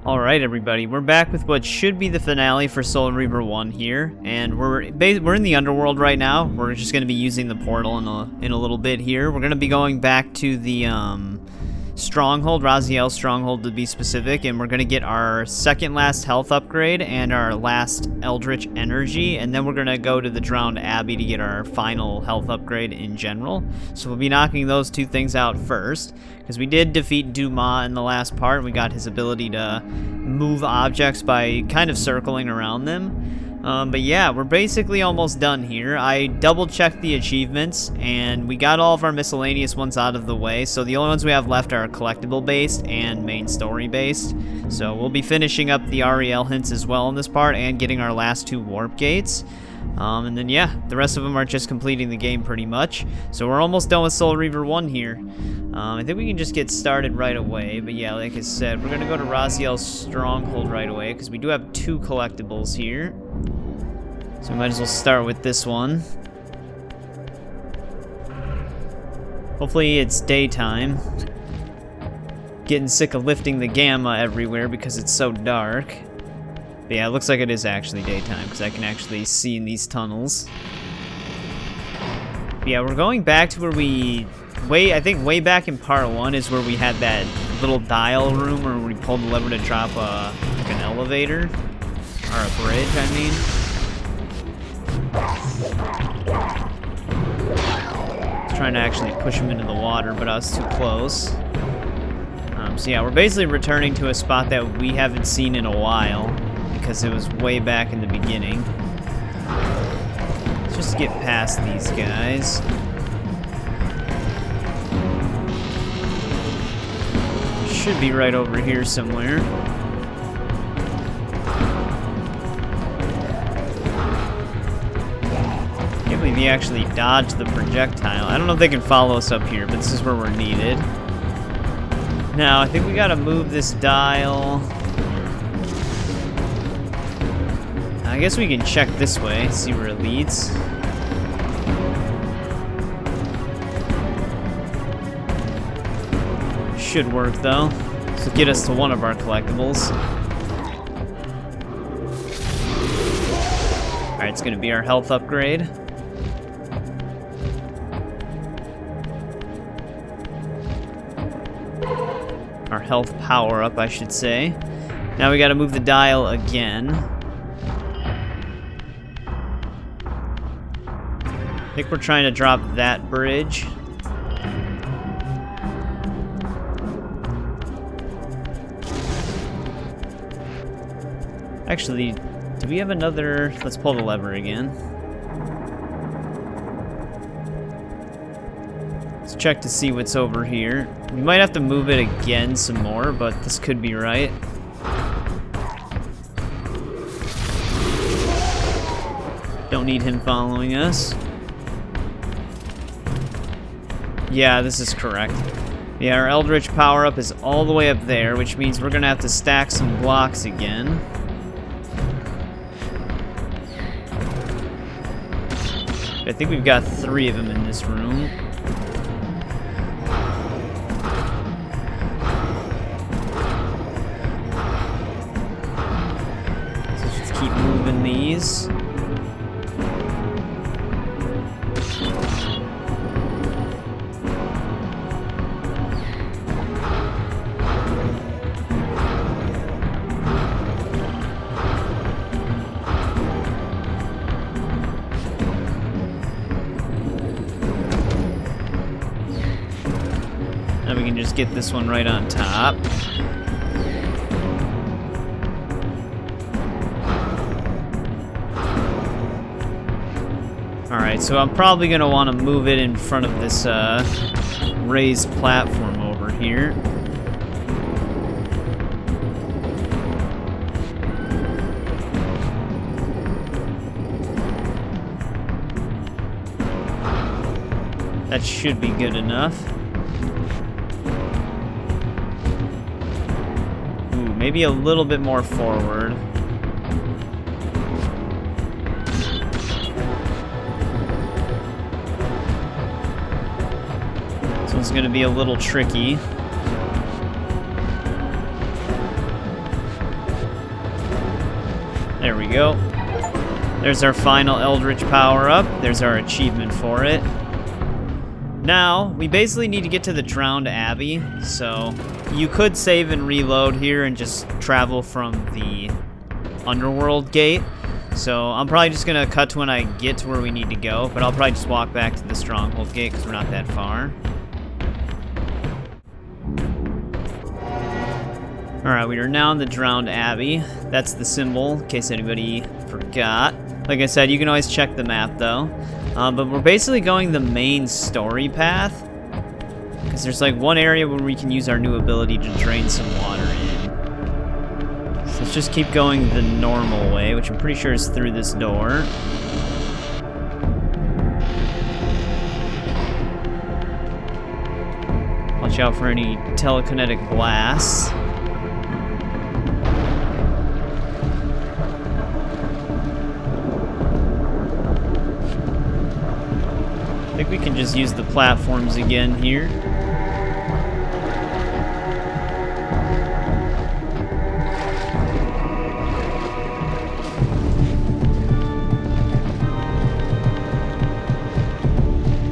Alright everybody, we're back with what should be the finale for Soul Reaver 1 here, and we're in the underworld right now. We're just going to be using the portal in a little bit here. We're going to be going back to the Stronghold, Raziel Stronghold to be specific, and we're going to get our second last health upgrade and our last Eldritch energy, and then we're going to go to the Drowned Abbey to get our final health upgrade in general. So we'll be knocking those two things out first, because we did defeat Dumah in the last part. We got his ability to move objects by kind of circling around them. But yeah, we're basically almost done here. I double-checked the achievements, and we got all of our miscellaneous ones out of the way, so the only ones we have left are collectible-based and main story-based. So we'll be finishing up the Ariel hints as well in this part, and getting our last two warp gates. And then yeah, the rest of them are just completing the game pretty much. So we're almost done with Soul Reaver 1 here. I think we can just get started right away, but yeah, like I said, we're gonna go to Raziel's Stronghold right away, because we do have two collectibles here. So we might as well start with this one. Hopefully it's daytime. Getting sick of lifting the gamma everywhere because it's so dark. But yeah, it looks like it is actually daytime, because I can actually see in these tunnels. But yeah, we're going back to where we... I think way back in part 1 is where we had that little dial room where we pulled the lever to drop like an elevator. Or a bridge, I mean. I was trying to actually push him into the water, but I was too close. So yeah, we're basically returning to a spot that we haven't seen in a while, because it was way back in the beginning. Let's just get past these guys. Should be right over here somewhere. Can't believe he actually dodged the projectile. I don't know if they can follow us up here, but this is where we're needed. Now, I think we gotta move this dial. I guess we can check this way, see where it leads. Should work though. So get us to one of our collectibles. Alright, it's gonna be our health upgrade. Our health power up, I should say. Now we gotta move the dial again. I think we're trying to drop that bridge. Actually, do we have another... Let's pull the lever again. Let's check to see what's over here. We might have to move it again some more, but this could be right. Don't need him following us. Yeah, this is correct. Yeah, our Eldritch power-up is all the way up there, which means we're gonna have to stack some blocks again. I think we've got 3 of them in this room. So let's just keep moving these. Now we can just get this one right on top. Alright, so I'm probably going to want to move it in front of this raised platform over here. That should be good enough. Maybe a little bit more forward. This one's gonna be a little tricky. There we go. There's our final Eldritch power-up. There's our achievement for it. Now, we basically need to get to the drowned Abbey, so you could save and reload here and just travel from the underworld gate. So I'm probably just going to cut to when I get to where we need to go, but I'll probably just walk back to the Stronghold gate because we're not that far. Alright, we are now in the drowned Abbey. That's the symbol, in case anybody forgot. Like I said, you can always check the map though. But we're basically going the main story path, because there's like one area where we can use our new ability to drain some water in. So let's just keep going the normal way, which I'm pretty sure is through this door. Watch out for any telekinetic blasts. I think we can just use the platforms again here.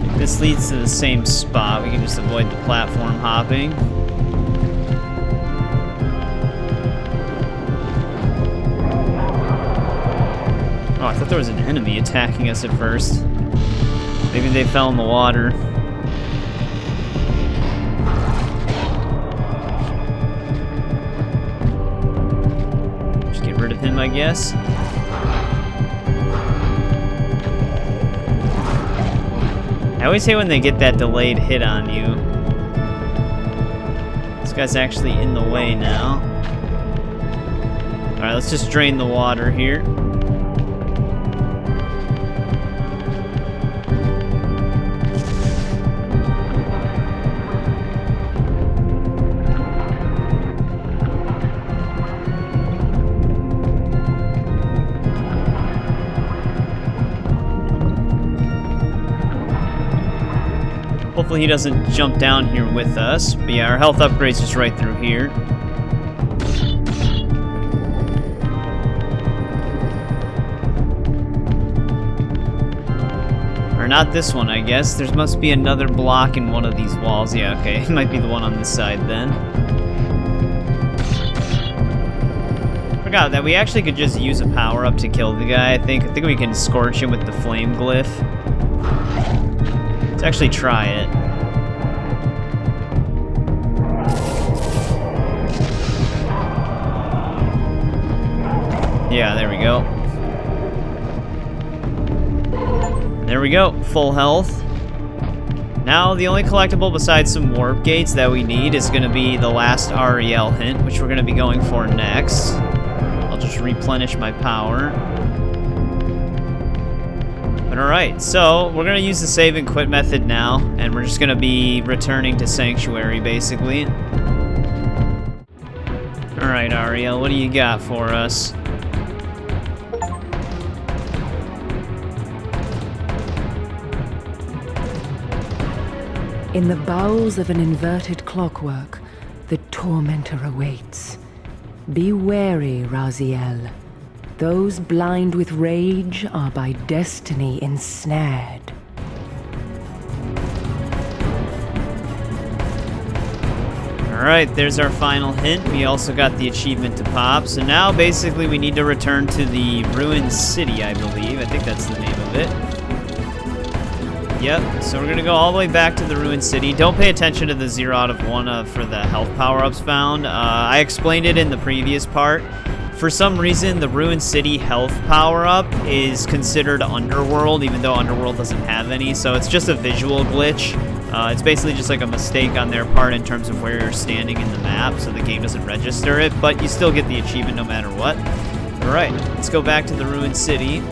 If this leads to the same spot, we can just avoid the platform hopping. Oh, I thought there was an enemy attacking us at first. Maybe they fell in the water. Just get rid of him, I guess. I always hate when they get that delayed hit on you. This guy's actually in the way now. Alright, let's just drain the water here. Hopefully he doesn't jump down here with us. But yeah, our health upgrade's just right through here. Or not this one, I guess. There must be another block in one of these walls. Yeah, okay. It might be the one on this side then. Forgot that we actually could just use a power-up to kill the guy, I think. I think we can scorch him with the flame glyph. Let's actually try it. Yeah, there we go. There we go, full health. Now, the only collectible besides some warp gates that we need is going to be the last Ariel hint, which we're going to be going for next. I'll just replenish my power. Alright, so we're going to use the save and quit method now, and we're just going to be returning to Sanctuary, basically. Alright, Ariel, what do you got for us? In the bowels of an inverted clockwork, the tormentor awaits. Be wary, Raziel. Those blind with rage are by destiny ensnared. Alright, there's our final hint. We also got the achievement to pop. So now, basically, we need to return to the ruined city, I believe. I think that's the name of it. Yep, so we're gonna go all the way back to the ruined city. Don't pay attention to the 0 out of 1 for the health power-ups found. I explained it in the previous part. For some reason, the ruined city health power-up is considered underworld, even though underworld doesn't have any, so it's just a visual glitch. It's basically just like a mistake on their part in terms of where you're standing in the map, so the game doesn't register it, but you still get the achievement no matter what. Alright, let's go back to the ruined city.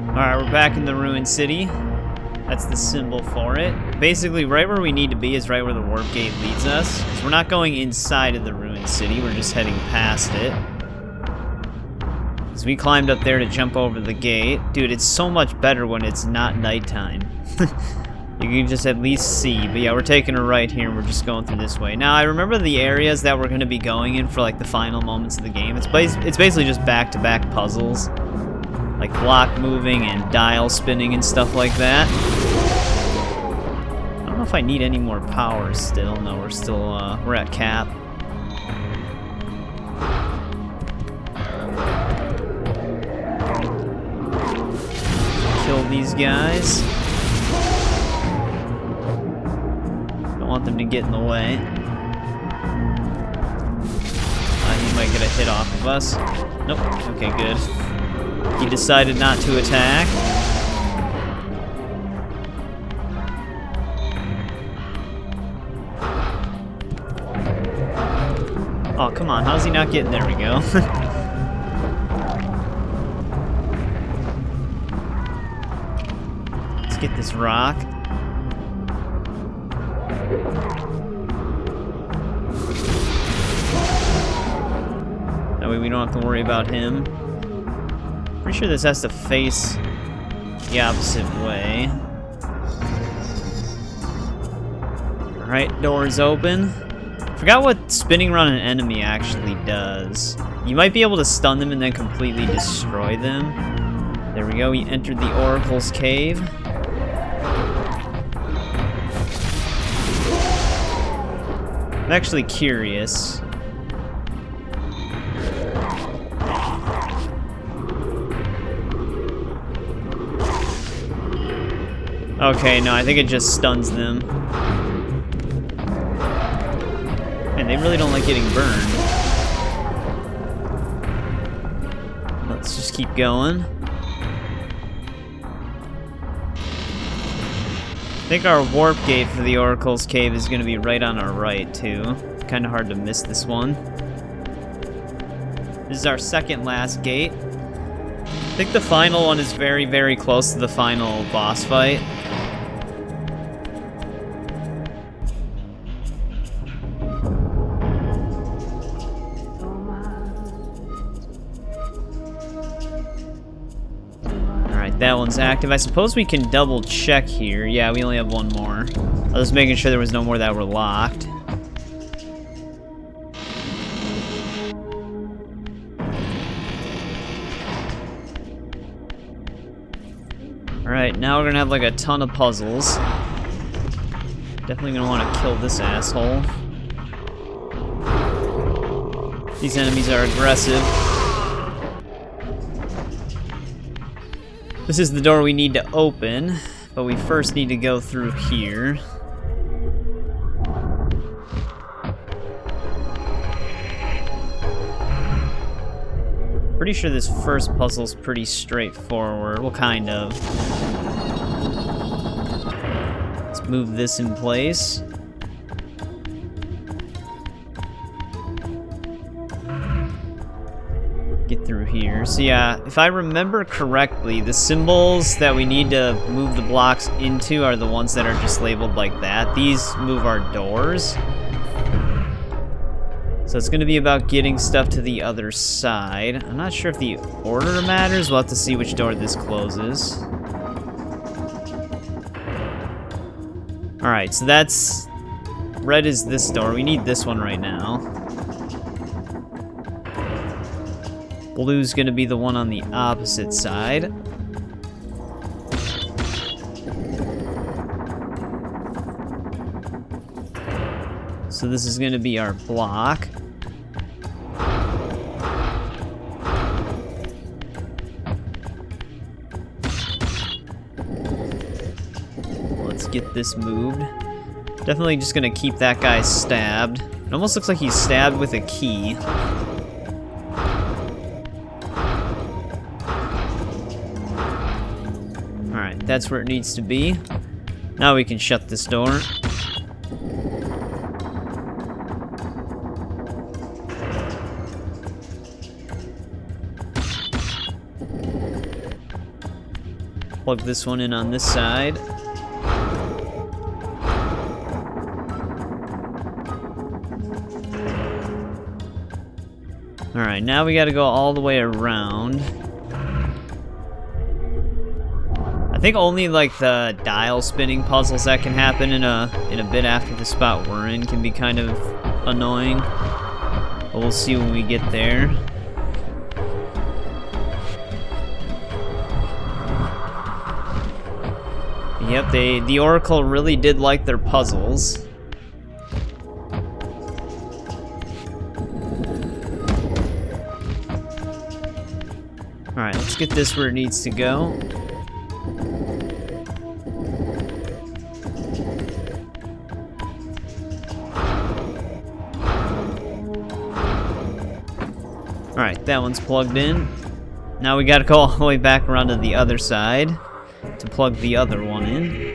Alright, we're back in the ruined city. That's the symbol for it. Basically, right where we need to be is right where the warp gate leads us. So we're not going inside of the ruined city, we're just heading past it. So we climbed up there to jump over the gate. Dude, it's so much better when it's not nighttime. You can just at least see. But yeah, we're taking a right here and we're just going through this way. Now, I remember the areas that we're going to be going in for like the final moments of the game. It's basically just back-to-back puzzles. Like block moving and dial spinning and stuff like that. I don't know if I need any more power still. No, we're at cap. Kill these guys. Don't want them to get in the way. He might get a hit off of us. Nope. Okay, good. He decided not to attack. Oh, come on. How's he not getting? There we go. Let's get this rock. That way we don't have to worry about him. Pretty sure this has to face the opposite way. Alright, door's open. Forgot what spinning around an enemy actually does. You might be able to stun them and then completely destroy them. There we go, we entered the Oracle's Cave. I'm actually curious. Okay, no, I think it just stuns them. And they really don't like getting burned. Let's just keep going. I think our warp gate for the Oracle's Cave is going to be right on our right, too. Kind of hard to miss this one. This is our second last gate. I think the final one is very, very close to the final boss fight. That one's active. I suppose we can double check here. Yeah, we only have one more. I was making sure there was no more that were locked. Alright, now we're gonna have like a ton of puzzles. Definitely gonna want to kill this asshole. These enemies are aggressive. This is the door we need to open, but we first need to go through here. Pretty sure this first puzzle's pretty straightforward. Well, kind of. Let's move this in place. Get through here. So yeah, if I remember correctly, the symbols that we need to move the blocks into are the ones that are just labeled like that. These move our doors. So it's going to be about getting stuff to the other side. I'm not sure if the order matters. We'll have to see which door this closes. Alright, so that's... red is this door. We need this one right now. Blue's gonna be the one on the opposite side. So this is gonna be our block. Let's get this moved. Definitely just gonna keep that guy stabbed. It almost looks like he's stabbed with a key. That's where it needs to be. Now we can shut this door. Plug this one in on this side. Alright, now we gotta go all the way around. I think only like the dial spinning puzzles that can happen in a bit after the spot we're in can be kind of annoying. But we'll see when we get there. Yep, the Oracle really did like their puzzles. Alright, let's get this where it needs to go. Alright, that one's plugged in. Now we gotta go all the way back around to the other side to plug the other one in.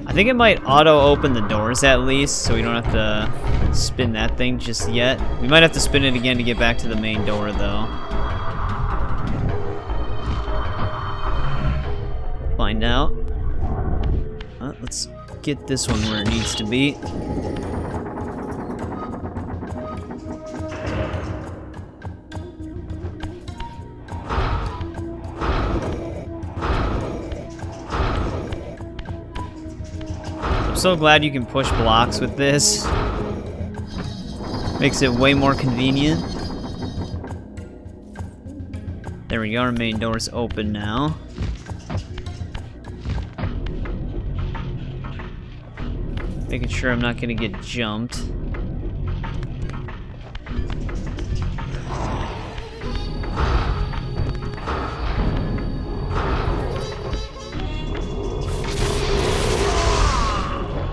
I think it might auto-open the doors at least, so we don't have to spin that thing just yet. We might have to spin it again to get back to the main door, though. Find out. Let's get this one where it needs to be. So glad you can push blocks with this. Makes it way more convenient. There we go, our main door's open now. Making sure I'm not gonna get jumped.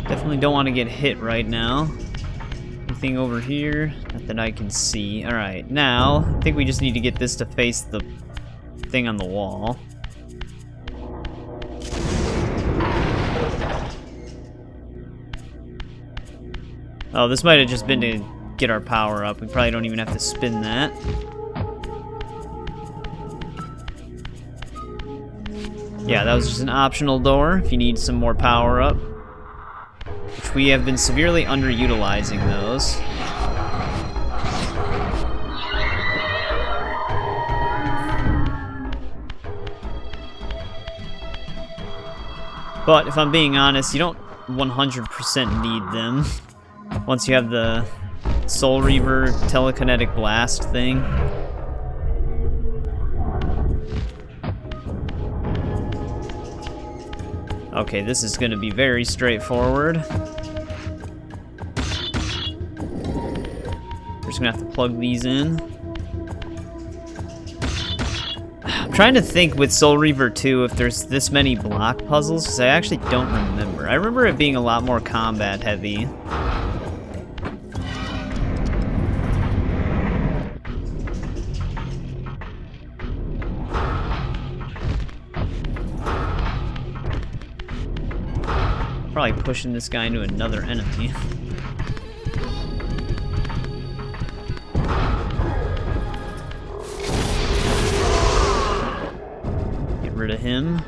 Definitely don't want to get hit right now. Anything over here? Not that I can see. Alright, now, I think we just need to get this to face the thing on the wall. Oh, this might have just been to get our power up. We probably don't even have to spin that. Yeah, that was just an optional door if you need some more power up. Which we have been severely underutilizing those. But if I'm being honest, you don't 100% need them once you have the Soul Reaver telekinetic blast thing. Okay, this is going to be very straightforward. We're just going to have to plug these in. I'm trying to think with Soul Reaver 2 if there's this many block puzzles, because I actually don't remember. I remember it being a lot more combat heavy. Probably pushing this guy into another enemy. Get rid of him.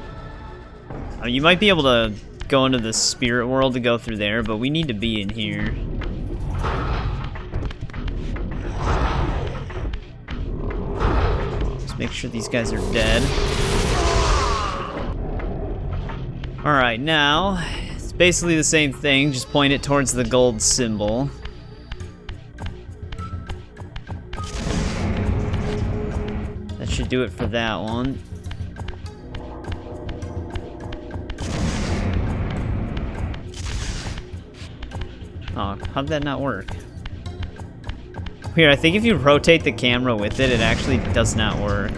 You might be able to go into the spirit world to go through there, but we need to be in here. Just make sure these guys are dead. Alright, now basically the same thing, just point it towards the gold symbol. That should do it for that one. Oh, how'd that not work? Here, I think if you rotate the camera with it, it actually does not work.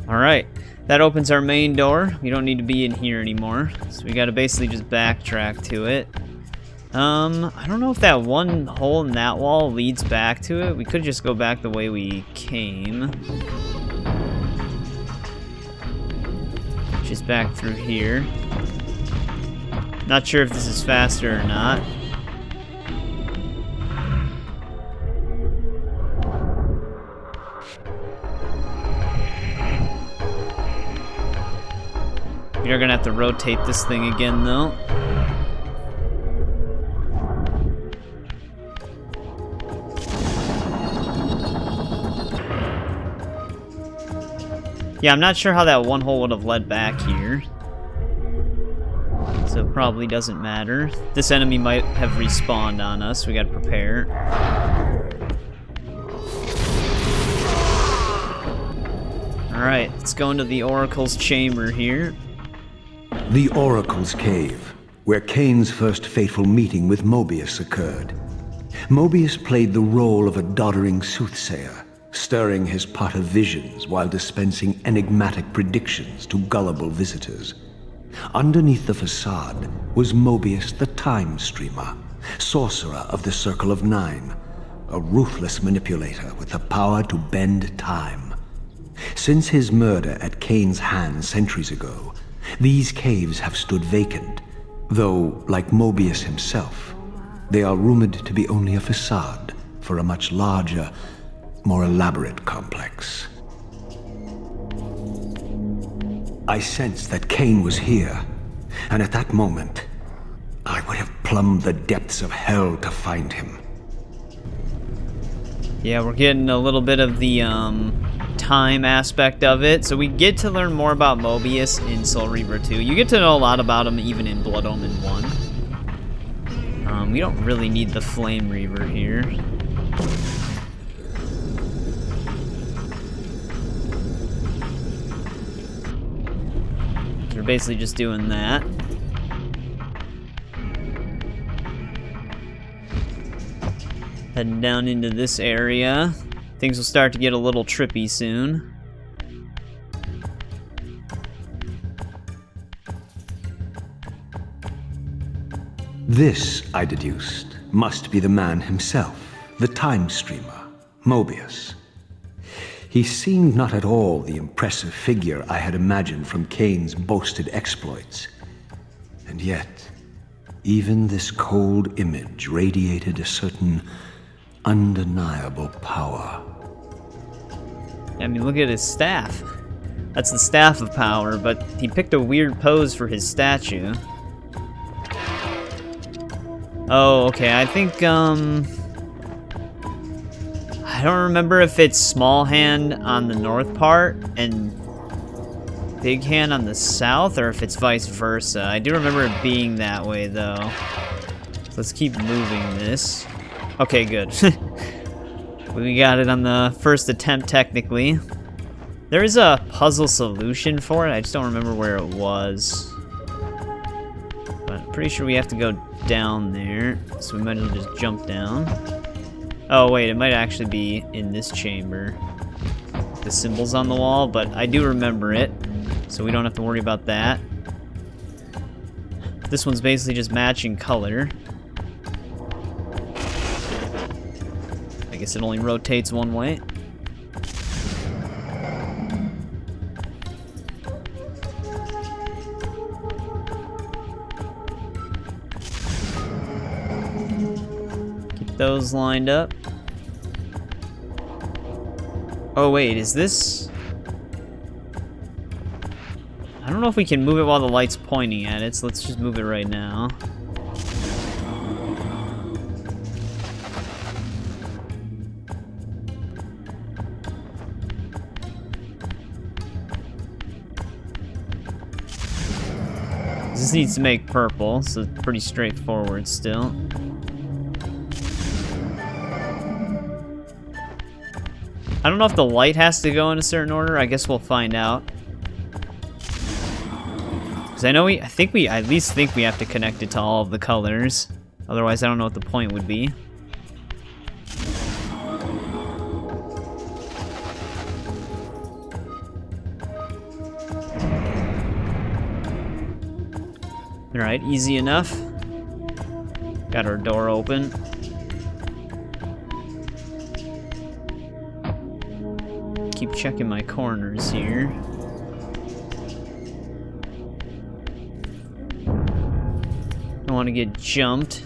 Alright, that opens our main door. We don't need to be in here anymore. So we gotta basically just backtrack to it. I don't know if that one hole in that wall leads back to it. We could just go back the way we came. Just back through here. Not sure if this is faster or not. We are gonna have to rotate this thing again, though. Yeah, I'm not sure how that one hole would have led back here. So it probably doesn't matter. This enemy might have respawned on us. We gotta prepare. Alright, let's go into the Oracle's chamber here. The Oracle's Cave, where Kain's first fateful meeting with Moebius occurred. Moebius played the role of a doddering soothsayer, stirring his pot of visions while dispensing enigmatic predictions to gullible visitors. Underneath the facade was Moebius the Time Streamer, sorcerer of the Circle of Nine, a ruthless manipulator with the power to bend time. Since his murder at Kain's hands centuries ago, these caves have stood vacant, though, like Moebius himself, they are rumored to be only a facade for a much larger, more elaborate complex. I sensed that Kain was here, and at that moment, I would have plumbed the depths of hell to find him. Yeah, we're getting a little bit of the time aspect of it. So we get to learn more about Moebius in Soul Reaver 2. You get to know a lot about him even in Blood Omen 1. We don't really need the Flame Reaver here. We're basically just doing that. Heading down into this area. Things will start to get a little trippy soon. This, I deduced, must be the man himself, the Time Streamer, Moebius. He seemed not at all the impressive figure I had imagined from Kain's boasted exploits. And yet, even this cold image radiated a certain undeniable power. I mean, look at his staff. That's the Staff of Power, but he picked a weird pose for his statue. Oh, okay, I think, I don't remember if it's Small Hand on the north part and Big Hand on the south, or if it's vice versa. I do remember it being that way, though. So let's keep moving this. Okay, good. We got it on the first attempt, technically. There is a puzzle solution for it. I just don't remember where it was. But I'm pretty sure we have to go down there. So we might as well just jump down. Oh, wait, it might actually be in this chamber. The symbols on the wall, but I do remember it. So we don't have to worry about that. This one's basically just matching color. I guess it only rotates one way. Keep those lined up. Oh wait, is this... I don't know if we can move it while the light's pointing at it, so let's just move it right now. This needs to make purple, so it's pretty straightforward still. I don't know if the light has to go in a certain order. I guess we'll find out. Because I think we at least think we have to connect it to all of the colors. Otherwise, I don't know what the point would be. Alright, easy enough. Got our door open. Keep checking my corners here. Don't want to get jumped.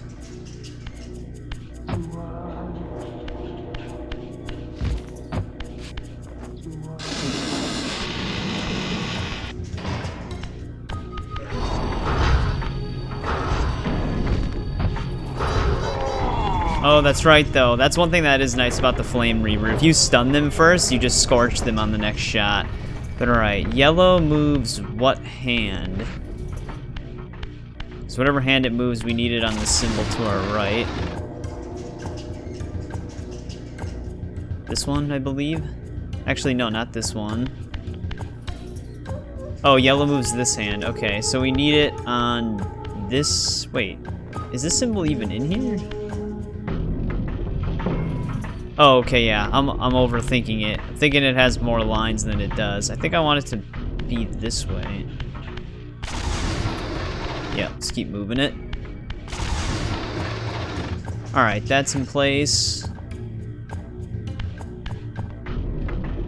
Oh, that's right, though. That's one thing that is nice about the Flame Reaver. If you stun them first, you just scorch them on the next shot. But alright, yellow moves what hand? So whatever hand it moves, we need it on the symbol to our right. This one, I believe? Actually, no, not this one. Oh, yellow moves this hand. Okay, so we need it on this... Wait, is this symbol even in here? Oh, okay, yeah, I'm overthinking it. I'm thinking it has more lines than it does. I think I want it to be this way. Yeah, let's keep moving it. Alright, that's in place.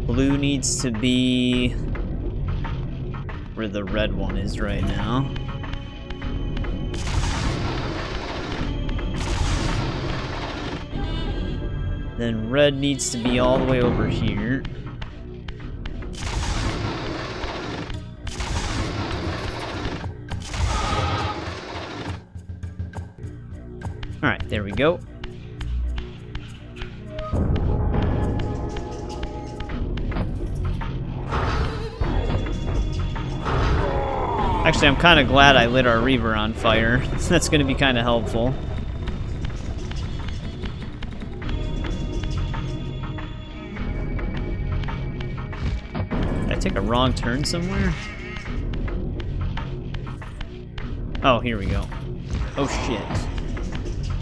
Blue needs to be where the red one is right now. Then red needs to be all the way over here. Alright, there we go. Actually, I'm kind of glad I lit our Reaver on fire. That's going to be kind of helpful. Did I take a wrong turn somewhere? Oh, here we go. Oh, shit.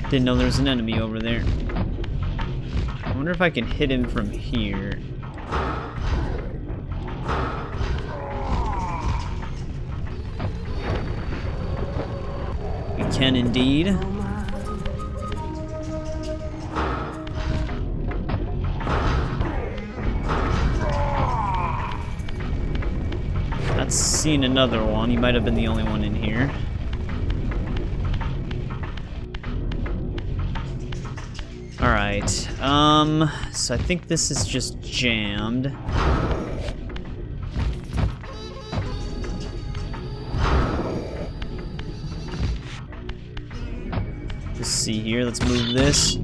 Didn't know there was an enemy over there. I wonder if I can hit him from here. We can indeed. Not seeing another one. You might have been the only one in here. Alright, so I think this is just jammed. Let's see here, let's move this.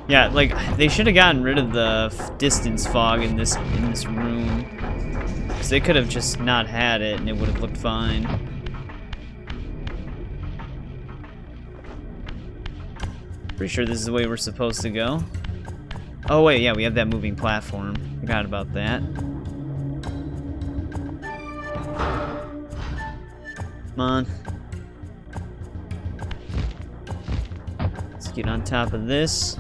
Yeah, like, they should have gotten rid of the distance fog in this room. Because they could have just not had it and it would have looked fine. Pretty sure this is the way we're supposed to go. Oh wait, yeah, we have that moving platform. Forgot about that. Come on. Let's get on top of this.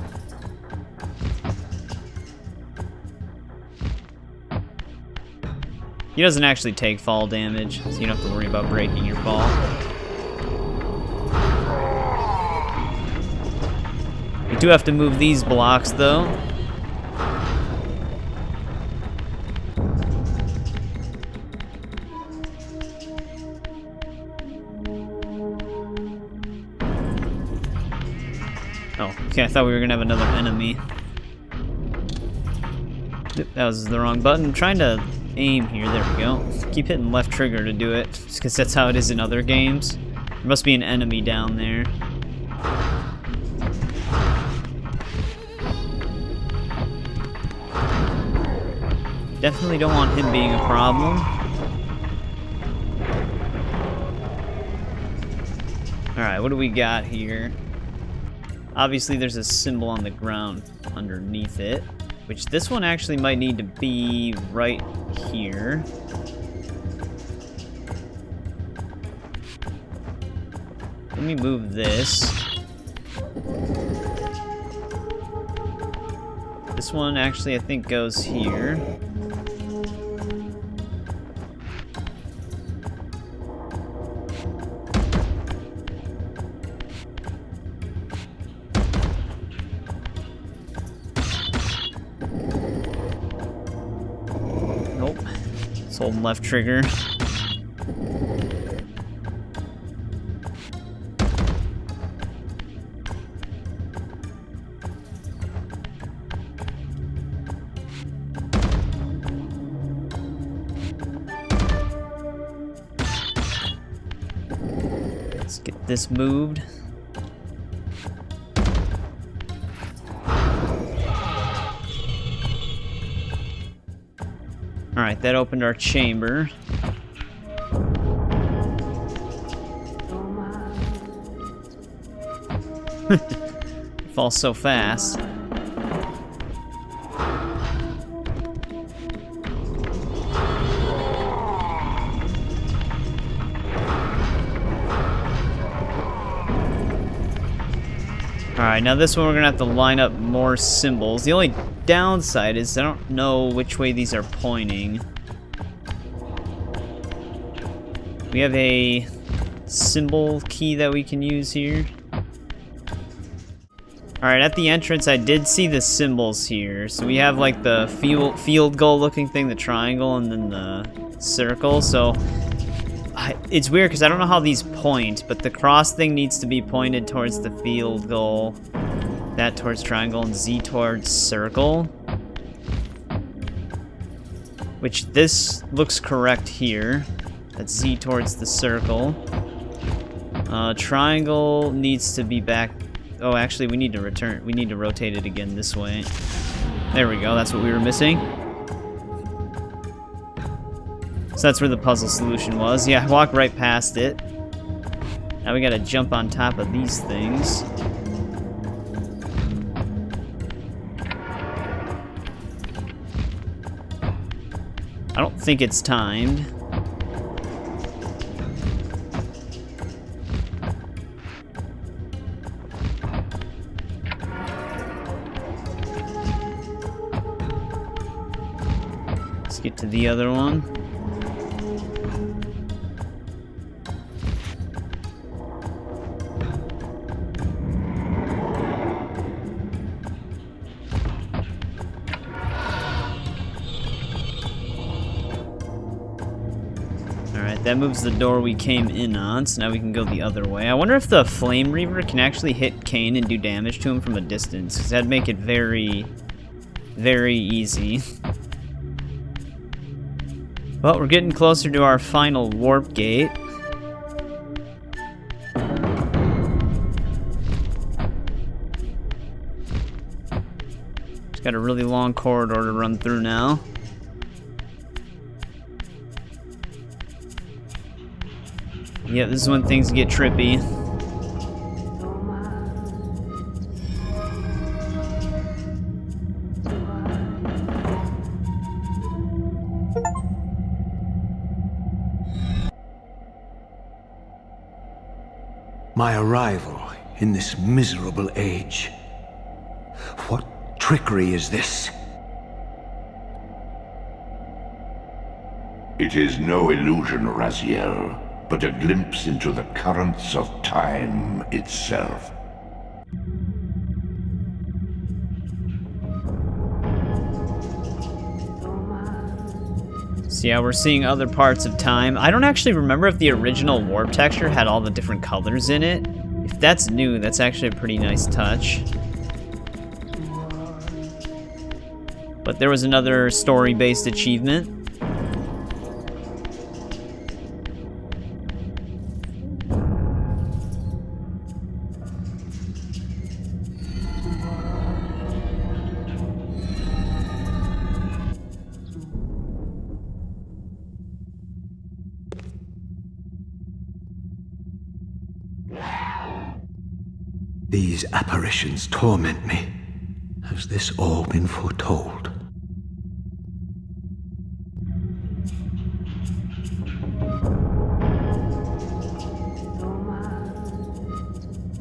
He doesn't actually take fall damage, so you don't have to worry about breaking your fall. We do have to move these blocks, though. Oh, okay, I thought we were gonna have another enemy. That was the wrong button. I'm trying to aim here, there we go. Keep hitting left trigger to do it, just because that's how it is in other games. There must be an enemy down there. Definitely don't want him being a problem. Alright, what do we got here? Obviously there's a symbol on the ground underneath it, which this one actually might need to be right here. Let me move this. This one actually I think goes here. Just holding left trigger. Let's get this moved. Alright, that opened our chamber. It falls so fast. Alright, now this one we're gonna have to line up more symbols. The only downside is I don't know which way these are pointing. We have a symbol key that we can use here. Alright, at the entrance I did see the symbols here. So we have like the field goal looking thing, the triangle, and then the circle. So it's weird because I don't know how these point, but the cross thing needs to be pointed towards the field goal, that towards triangle, and Z towards circle. Which this looks correct here. That's Z towards the circle. Triangle needs to be back. Oh, actually, we need to rotate it again this way. There we go, that's what we were missing. So that's where the puzzle solution was. Yeah, I walked right past it. Now we gotta jump on top of these things. I don't think it's timed. Let's get to the other one. That moves the door we came in on, so now we can go the other way. I wonder if the Flame Reaver can actually hit Kain and do damage to him from a distance, because that'd make it very, very easy. Well, we're getting closer to our final warp gate. Just got a really long corridor to run through now. Yeah, this is when things get trippy. My arrival in this miserable age. What trickery is this? It is no illusion, Raziel, but a glimpse into the currents of time itself. So yeah, we're seeing other parts of time. I don't actually remember if the original warp texture had all the different colors in it. If that's new, that's actually a pretty nice touch. But there was another story-based achievement. These apparitions torment me. Has this all been foretold?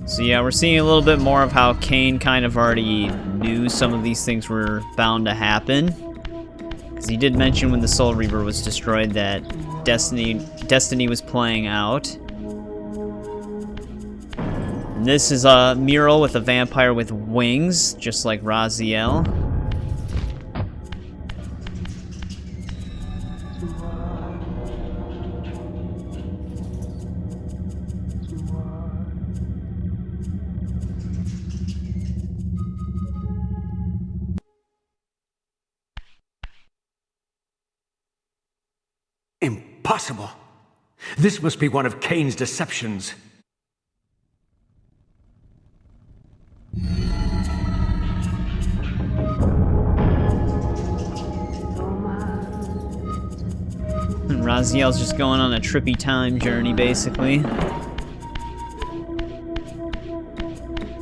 So yeah, we're seeing a little bit more of how Kain kind of already knew some of these things were bound to happen. Because he did mention when the Soul Reaver was destroyed that Destiny was playing out. And this is a mural with a vampire with wings, just like Raziel. Impossible! This must be one of Kain's deceptions. Raziel's just going on a trippy time journey, basically.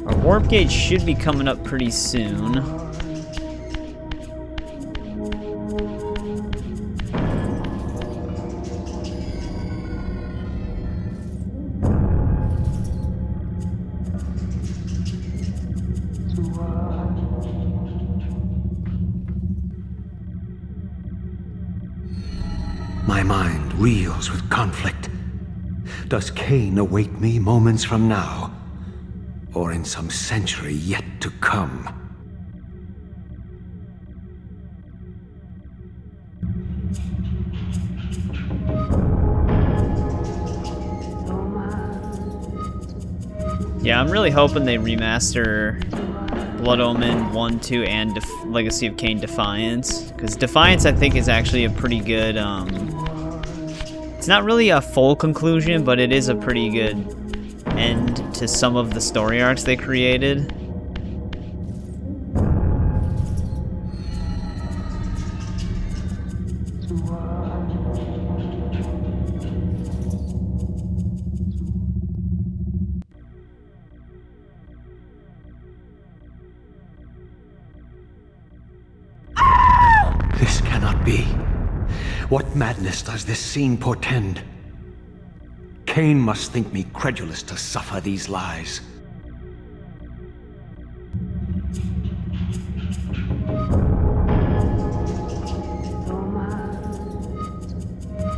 Our warp gate should be coming up pretty soon. My mind reels with conflict. Does Kain await me moments from now? Or in some century yet to come? Yeah, I'm really hoping they remaster Blood Omen 1, 2, and Legacy of Kain Defiance. Because Defiance, I think, is actually a pretty good, it's not really a full conclusion, but it is a pretty good end to some of the story arcs they created. This cannot be. What madness does this scene portend? Kain must think me credulous to suffer these lies.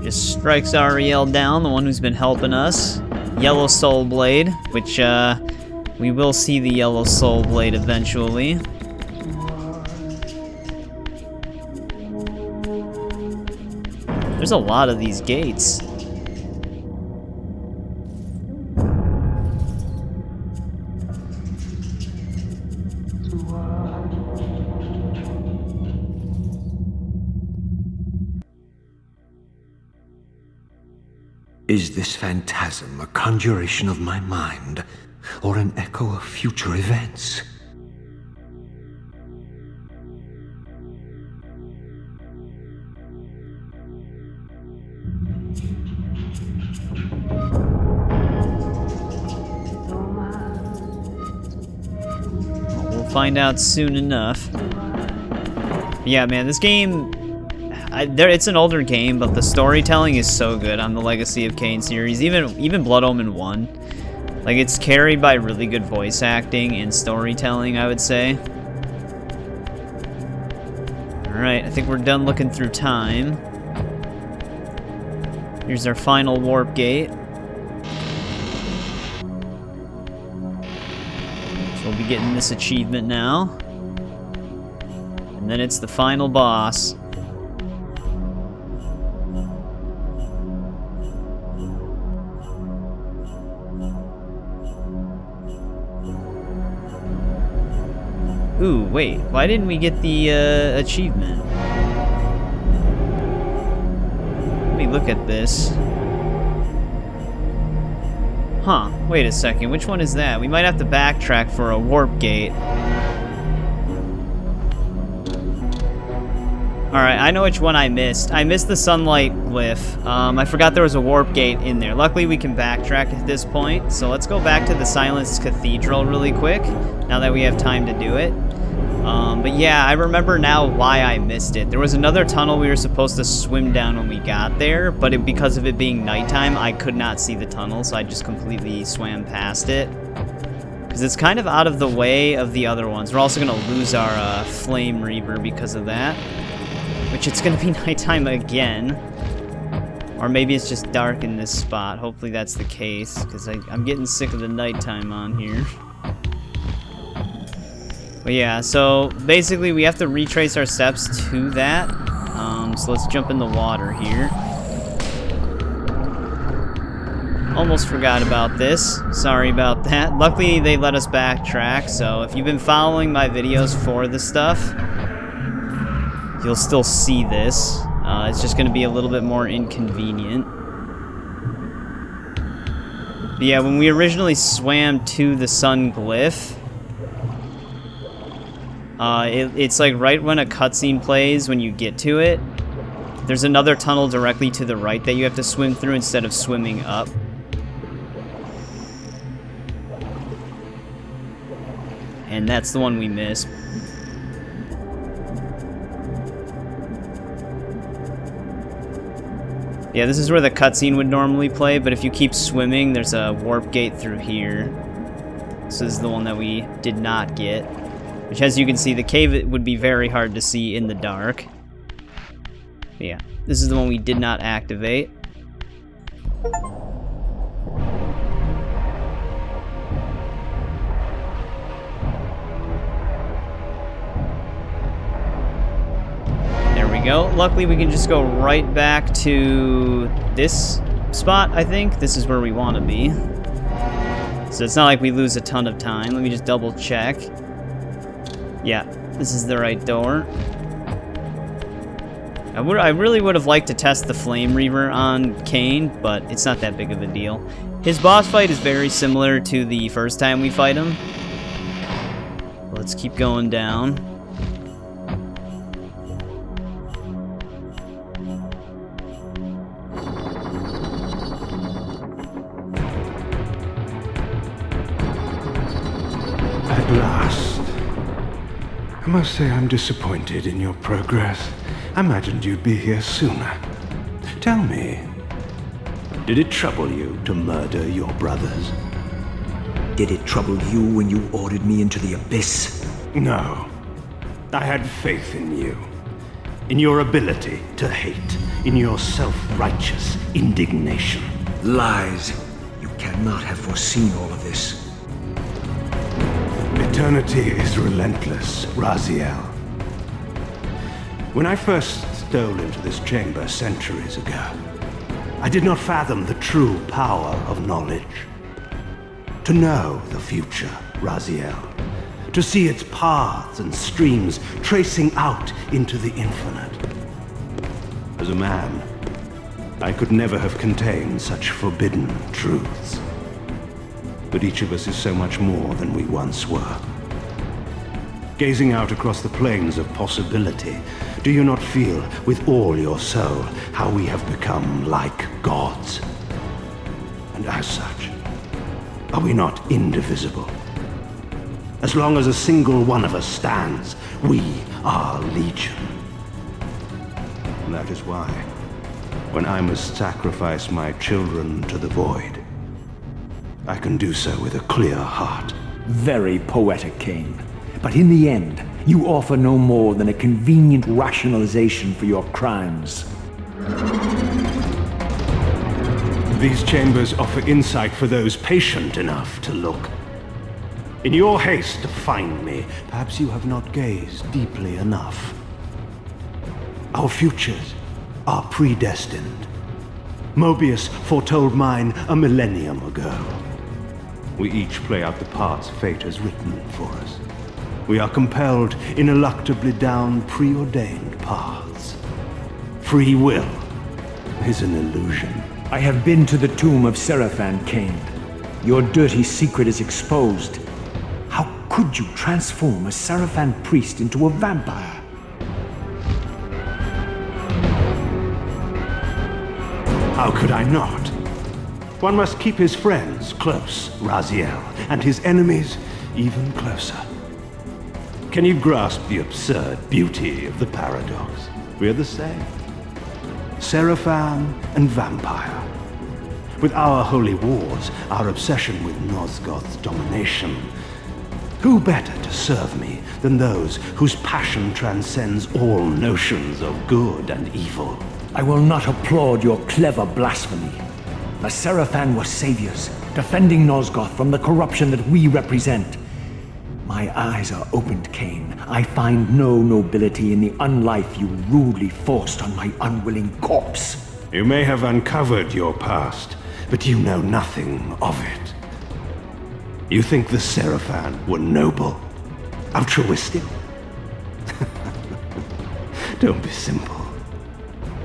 Just strikes Ariel down, the one who's been helping us. Yellow Soul Blade, which we will see the Yellow Soul Blade eventually. There's a lot of these gates. Is this phantasm a conjuration of my mind, or an echo of future events? We'll find out soon enough. Yeah, man, this game... it's an older game, but the storytelling is so good on the Legacy of Kain series. Even Blood Omen 1. Like, it's carried by really good voice acting and storytelling, I would say. Alright, I think we're done looking through time. Here's our final warp gate. So we'll be getting this achievement now. And then it's the final boss. Ooh, wait, why didn't we get the achievement? Let me look at this. Huh, wait a second, which one is that? We might have to backtrack for a warp gate. Alright, I know which one I missed. I missed the sunlight glyph. I forgot there was a warp gate in there. Luckily we can backtrack at this point, so let's go back to the Silenced Cathedral really quick, now that we have time to do it. But yeah, I remember now why I missed it. There was another tunnel we were supposed to swim down when we got there, but because of it being nighttime, I could not see the tunnel, so I just completely swam past it. Because it's kind of out of the way of the other ones. We're also going to lose our Flame Reaver because of that. Which it's going to be nighttime again. Or maybe it's just dark in this spot. Hopefully that's the case, because I'm getting sick of the nighttime on here. But yeah, so basically we have to retrace our steps to that. So let's jump in the water here. Almost forgot about this. Sorry about that. Luckily they let us backtrack, so if you've been following my videos for this stuff, you'll still see this. It's just going to be a little bit more inconvenient. But yeah, when we originally swam to the sun glyph, it's like right when a cutscene plays when you get to it. There's another tunnel directly to the right that you have to swim through instead of swimming up. And that's the one we missed. Yeah, this is where the cutscene would normally play, but if you keep swimming, there's a warp gate through here. This is the one that we did not get. Which, as you can see, the cave would be very hard to see in the dark. But yeah, this is the one we did not activate. Go. Luckily, we can just go right back to this spot, I think. This is where we want to be. So it's not like we lose a ton of time. Let me just double check. Yeah, this is the right door. I really would have liked to test the Flame Reaver on Kain, but it's not that big of a deal. His boss fight is very similar to the first time we fight him. Let's keep going down. At last. I must say I'm disappointed in your progress. I imagined you'd be here sooner. Tell me, did it trouble you to murder your brothers? Did it trouble you when you ordered me into the abyss? No. I had faith in you. In your ability to hate. In your self-righteous indignation. Lies. You cannot have foreseen all of this. Eternity is relentless, Raziel. When I first stole into this chamber centuries ago, I did not fathom the true power of knowledge. To know the future, Raziel. To see its paths and streams tracing out into the infinite. As a man, I could never have contained such forbidden truths. But each of us is so much more than we once were. Gazing out across the plains of possibility, do you not feel with all your soul how we have become like gods? And as such, are we not indivisible? As long as a single one of us stands, we are legion. And that is why, when I must sacrifice my children to the void, I can do so with a clear heart. Very poetic, Kain. But in the end, you offer no more than a convenient rationalization for your crimes. These chambers offer insight for those patient enough to look. In your haste to find me, perhaps you have not gazed deeply enough. Our futures are predestined. Moebius foretold mine a millennium ago. We each play out the parts fate has written for us. We are compelled ineluctably down preordained paths. Free will is an illusion. I have been to the tomb of Seraphan, Kain. Your dirty secret is exposed. How could you transform a Seraphan priest into a vampire? How could I not? One must keep his friends close, Raziel, and his enemies even closer. Can you grasp the absurd beauty of the paradox? We're the same. Seraphan and vampire. With our holy wars, our obsession with Nosgoth's domination, who better to serve me than those whose passion transcends all notions of good and evil? I will not applaud your clever blasphemy. The Seraphan were saviors, defending Nosgoth from the corruption that we represent. My eyes are opened, Kain. I find no nobility in the unlife you rudely forced on my unwilling corpse. You may have uncovered your past, but you know nothing of it. You think the Seraphan were noble, altruistic? Don't be simple.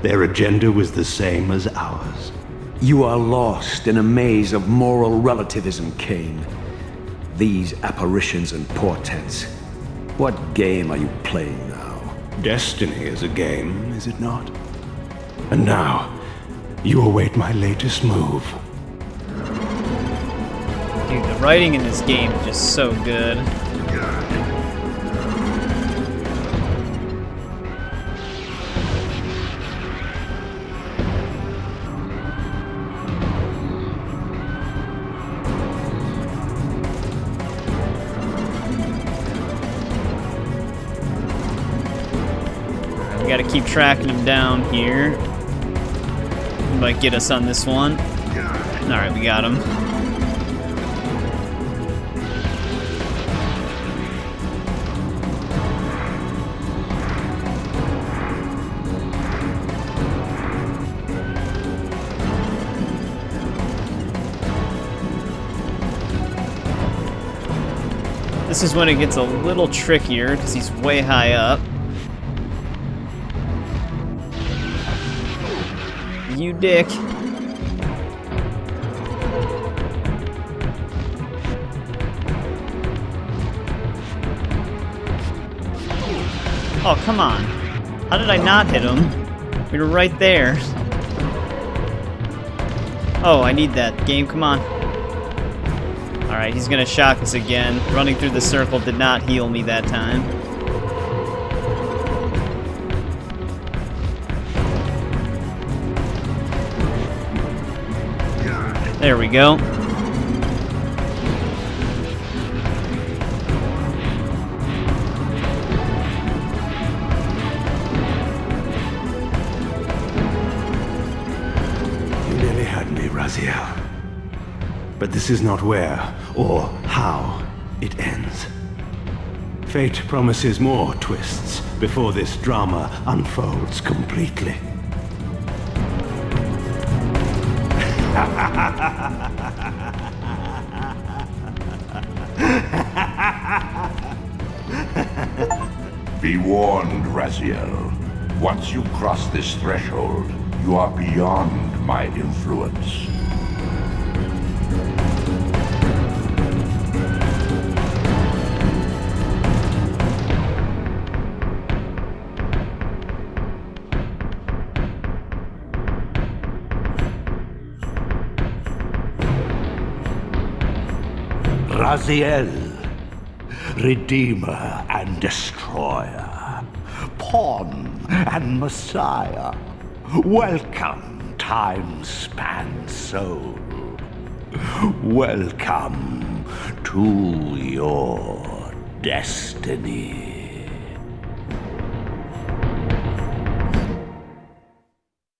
Their agenda was the same as ours. You are lost in a maze of moral relativism, Kain. These apparitions and portents. What game are you playing now? Destiny is a game, is it not? And now, you await my latest move. Dude, the writing in this game is just so good. We gotta keep tracking him down here. He might get us on this one. Alright, we got him. This is when it gets a little trickier because he's way high up. You dick. Oh, come on. How did I not hit him? We were right there. Oh, I need that. Game, come on. Alright, he's gonna shock us again. Running through the circle did not heal me that time. There we go. You nearly had me, Raziel. But this is not where or how it ends. Fate promises more twists before this drama unfolds completely. Be warned, Raziel. Once you cross this threshold, you are beyond my influence. Raziel, Redeemer and Destroyer, Pawn and Messiah, welcome, time-span soul. Welcome to your destiny.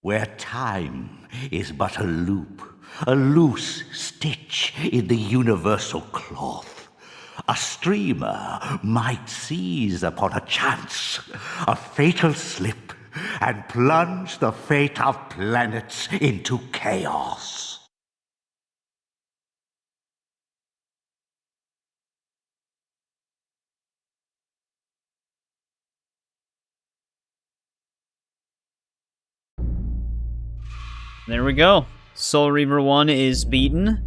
Where time is but a loop, a loose stitch in the universal cloth. A streamer might seize upon a chance, a fatal slip, and plunge the fate of planets into chaos. There we go. Soul Reaver 1 is beaten.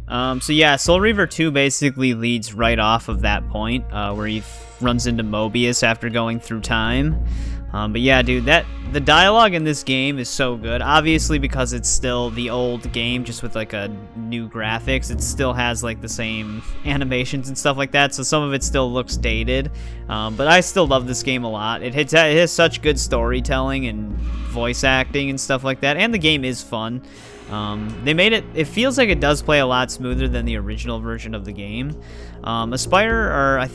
So yeah, Soul Reaver 2 basically leads right off of that point, where he runs into Moebius after going through time. But yeah, dude, the dialogue in this game is so good. Obviously, because it's still the old game, just with like a new graphics, it still has like the same animations and stuff like that, so some of it still looks dated. But I still love this game a lot. It has such good storytelling and voice acting and stuff like that, and the game is fun. They made it feels like it does play a lot smoother than the original version of the game. Aspyr, or I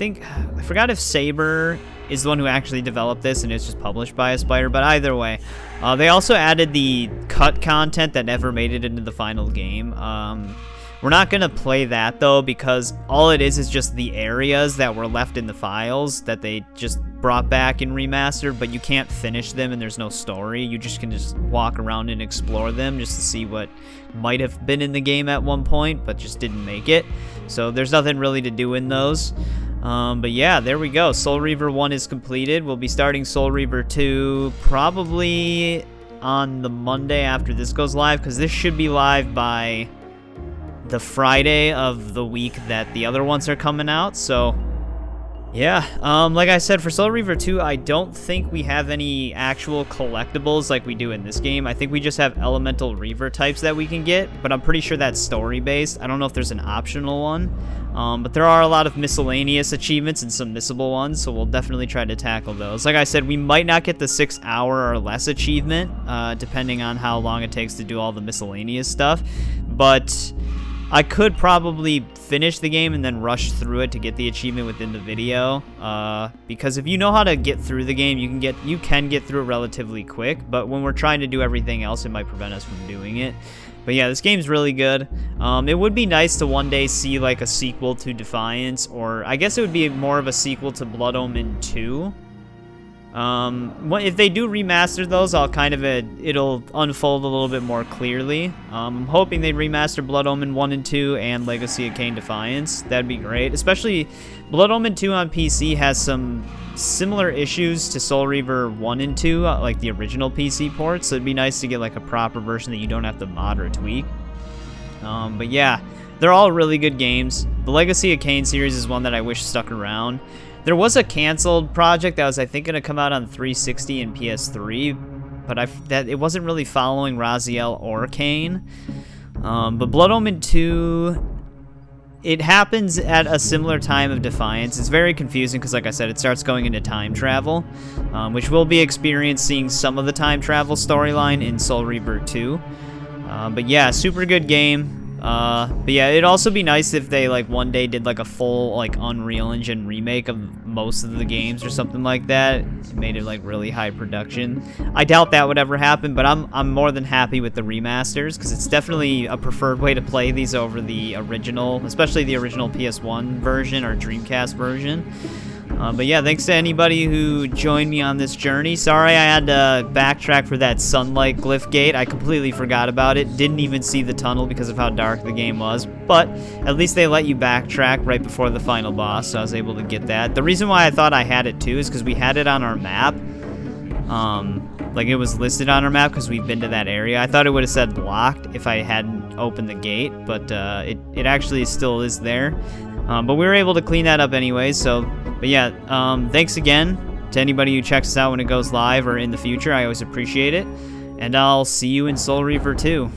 forgot if Saber is the one who actually developed this and it's just published by Aspyr, but either way, they also added the cut content that never made it into the final game. We're not going to play that, though, because all it is just the areas that were left in the files that they just brought back in Remastered, but you can't finish them and there's no story. You just can just walk around and explore them just to see what might have been in the game at one point, but just didn't make it. So there's nothing really to do in those. But yeah, there we go. Soul Reaver 1 is completed. We'll be starting Soul Reaver 2 probably on the Monday after this goes live, because this should be live by the Friday of the week that the other ones are coming out. So Yeah, like I said, for Soul Reaver 2, I don't think we have any actual collectibles like we do in this game. I think we just have elemental Reaver types that we can get, but I'm pretty sure that's story-based. I don't know if there's an optional one, but there are a lot of miscellaneous achievements and some missable ones, so we'll definitely try to tackle those. Like I said, we might not get the 6-hour or less achievement, depending on how long it takes to do all the miscellaneous stuff, but I could probably finish the game and then rush through it to get the achievement within the video, because if you know how to get through the game, you can get through it relatively quick, but when we're trying to do everything else, it might prevent us from doing it. But yeah, this game's really good. It would be nice to one day see like a sequel to Defiance, or I guess it would be more of a sequel to Blood Omen 2. If they do remaster those, it'll unfold a little bit more clearly. I'm hoping they remaster Blood Omen 1 and 2 and Legacy of Kain Defiance. That'd be great. Especially Blood Omen 2 on PC has some similar issues to Soul Reaver 1 and 2, like the original PC ports. So it'd be nice to get like a proper version that you don't have to mod or tweak. But yeah, they're all really good games. The Legacy of Kain series is one that I wish stuck around. There was a canceled project that was, I think, going to come out on 360 and PS3, but it wasn't really following Raziel or Kain. But Blood Omen 2, it happens at a similar time of Defiance. It's very confusing because, like I said, it starts going into time travel, which we'll be experiencing some of the time travel storyline in Soul Reaver 2. But yeah, super good game. But yeah, it'd also be nice if they like one day did like a full like Unreal Engine remake of most of the games or something like that. It made it like really high production. I doubt that would ever happen, but I'm more than happy with the remasters because it's definitely a preferred way to play these over the original, especially the original PS1 version or Dreamcast version. But yeah, thanks to anybody who joined me on this journey. Sorry I had to backtrack for that sunlight glyph gate. I completely forgot about it. Didn't even see the tunnel because of how dark the game was. But at least they let you backtrack right before the final boss, so I was able to get that. The reason why I thought I had it too is because we had it on our map. Like it was listed on our map because we've been to that area. I thought it would have said blocked if I hadn't opened the gate, but it actually still is there. But we were able to clean that up anyway, so... But yeah, thanks again to anybody who checks us out when it goes live or in the future. I always appreciate it. And I'll see you in Soul Reaver 2.